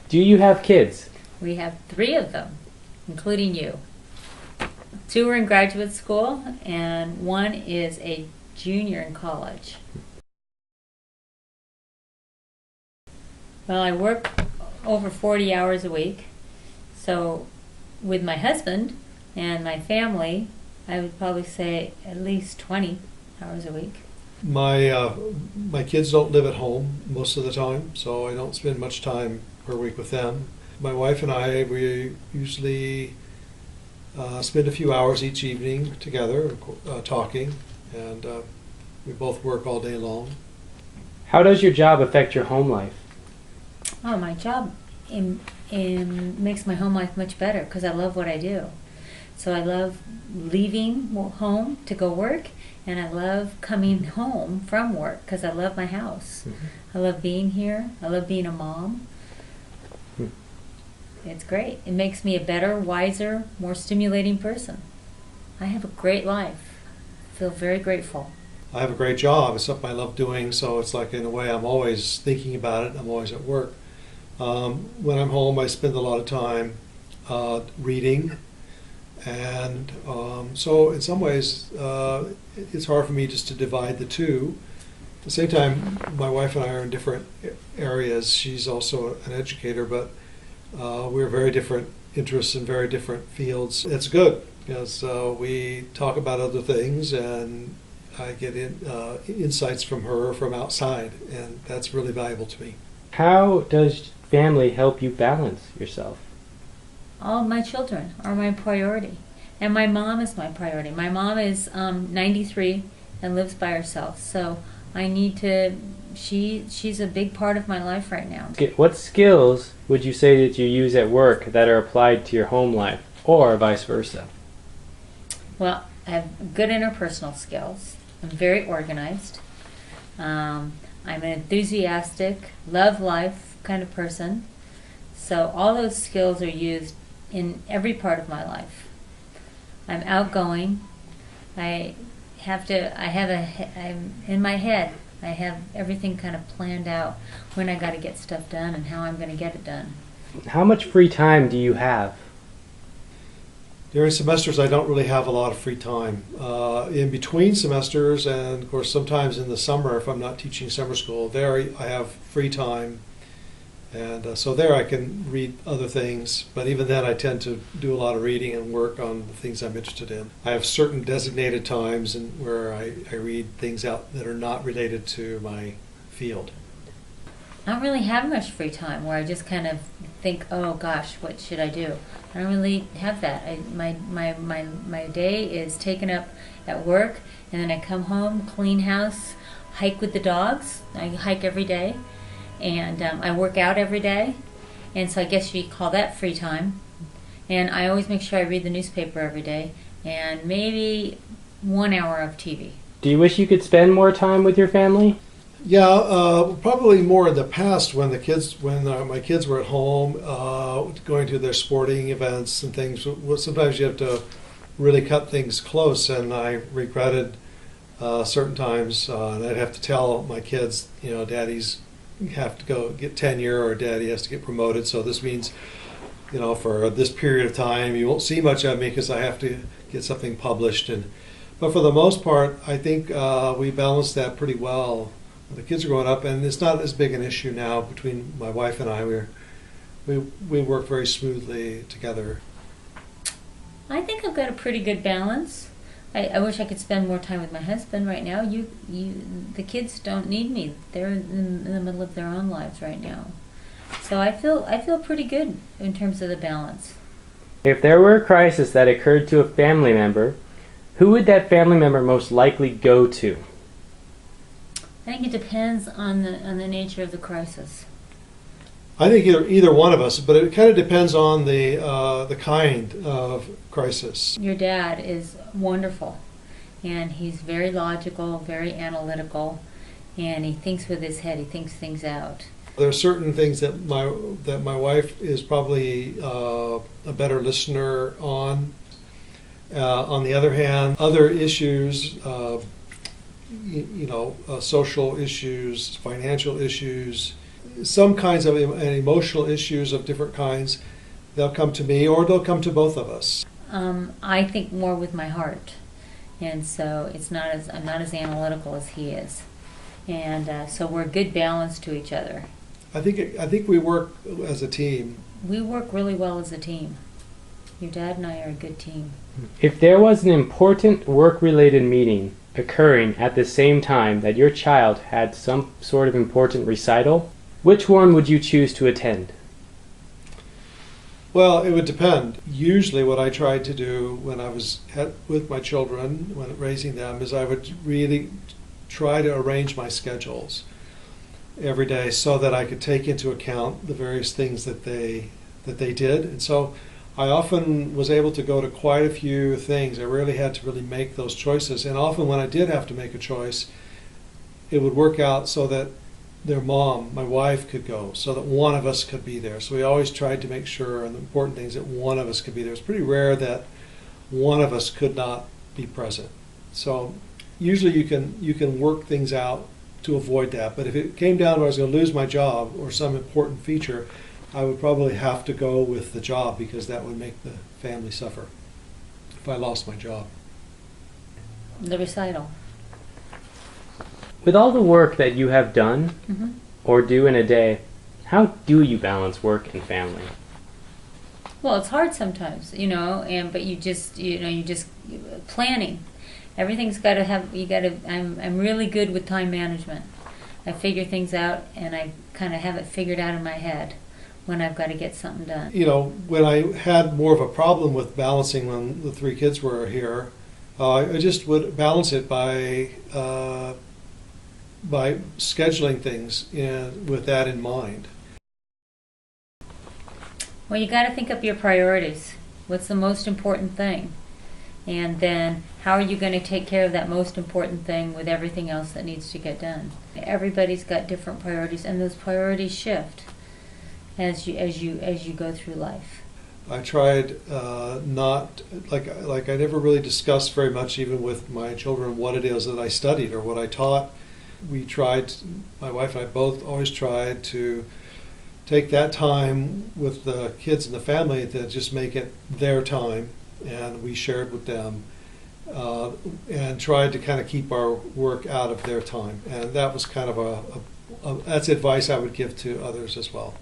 Do you have kids? We have 3 of them, including you. 2 are in graduate school, and 1 is a junior in college. Well, I work over 40 hours a week, so with my husband and my family, I would probably say at least 20 hours a week. My kids don't live at home most of the time, so I don't spend much time per week with them. My wife and I, we usually spend a few hours each evening together talking, and we both work all day long. How does your job affect your home life? Oh, my job makes my home life much better because I love what I do. So I love leaving home to go work, and I love coming home from work because I love my house. Mm-hmm. I love being here. I love being a mom. It's great. It makes me a better, wiser, more stimulating person. I have a great life. I feel very grateful. I have a great job. It's something I love doing, so it's like in a way I'm always thinking about it. I'm always at work. When I'm home, I spend a lot of time reading, and so in some ways it's hard for me just to divide the two. At the same time, my wife and I are in different areas. She's also an educator, but we're very different interests in very different fields. It's good because we talk about other things, and I get insights from her from outside, and that's really valuable to me. How does family help you balance yourself? All my children are my priority, and my mom is my priority. My mom is 93 and lives by herself, so I need to. She's a big part of my life right now. What skills would you say that you use at work that are applied to your home life, or vice versa? Well, I have good interpersonal skills. I'm very organized. I'm an enthusiastic, love life kind of person. So all those skills are used in every part of my life. I'm outgoing. I'm in my head. I have everything kind of planned out when I got to get stuff done and how I'm going to get it done. How much free time do you have? During semesters, I don't really have a lot of free time. In between semesters, and of course sometimes in the summer, if I'm not teaching summer school, there I have free time. And so there I can read other things, but even then I tend to do a lot of reading and work on the things I'm interested in. I have certain designated times where I read things out that are not related to my field. I don't really have much free time where I just kind of think, oh gosh, what should I do? I don't really have that. My day is taken up at work, and then I come home, clean house, hike with the dogs. I hike every day. And I work out every day, and so I guess you call that free time. And I always make sure I read the newspaper every day, and maybe 1 hour of TV. Do you wish you could spend more time with your family? Yeah, probably more in the past when my kids were at home, going to their sporting events and things. Sometimes you have to really cut things close, and I regretted certain times, and I'd have to tell my kids, Daddy's have to go get tenure, or Daddy has to get promoted, so this means for this period of time you won't see much of me because I have to get something published. But for the most part, I think we balanced that pretty well. The kids are growing up, and it's not as big an issue now between my wife and I. We work very smoothly together. I think I've got a pretty good balance. I wish I could spend more time with my husband right now. The kids don't need me. They're in the middle of their own lives right now. So I feel pretty good in terms of the balance. If there were a crisis that occurred to a family member, who would that family member most likely go to? I think it depends on the nature of the crisis. I think either one of us, but it kind of depends on the kind of crisis. Your dad is wonderful, and he's very logical, very analytical, and he thinks with his head. He thinks things out. There are certain things that my wife is probably a better listener on. On the other hand, other issues, social issues, financial issues, some kinds of emotional issues of different kinds, they'll come to me or they'll come to both of us. I think more with my heart, and so I'm not as analytical as he is, and so we're a good balance to each other. I think we work as a team. We work really well as a team. Your dad and I are a good team. If there was an important work-related meeting occurring at the same time that your child had some sort of important recital, which one would you choose to attend? Well, it would depend. Usually what I tried to do when I was with my children, when raising them, is I would really try to arrange my schedules every day so that I could take into account the various things that they did. And so I often was able to go to quite a few things. I rarely had to really make those choices. And often when I did have to make a choice, it would work out so that their mom, my wife, could go, so that one of us could be there. So we always tried to make sure, and the important things, that one of us could be there. It's pretty rare that one of us could not be present. So usually you can work things out to avoid that. But if it came down to I was going to lose my job or some important feature, I would probably have to go with the job, because that would make the family suffer if I lost my job. The recital. With all the work that you have done Mm-hmm. or do in a day, how do you balance work and family? Well, it's hard sometimes, but you just planning. Everything's got to have. I'm really good with time management. I figure things out, and I kind of have it figured out in my head when I've got to get something done. When I had more of a problem with balancing when the three kids were here, I just would balance it by scheduling things with that in mind. Well, you got to think up your priorities. What's the most important thing? And then how are you going to take care of that most important thing with everything else that needs to get done? Everybody's got different priorities, and those priorities shift as you go through life. I tried not I never really discussed very much, even with my children, what it is that I studied or what I taught. We tried, my wife and I both always tried to take that time with the kids and the family to just make it their time, and we shared with them and tried to kind of keep our work out of their time. And that was kind of that's advice I would give to others as well.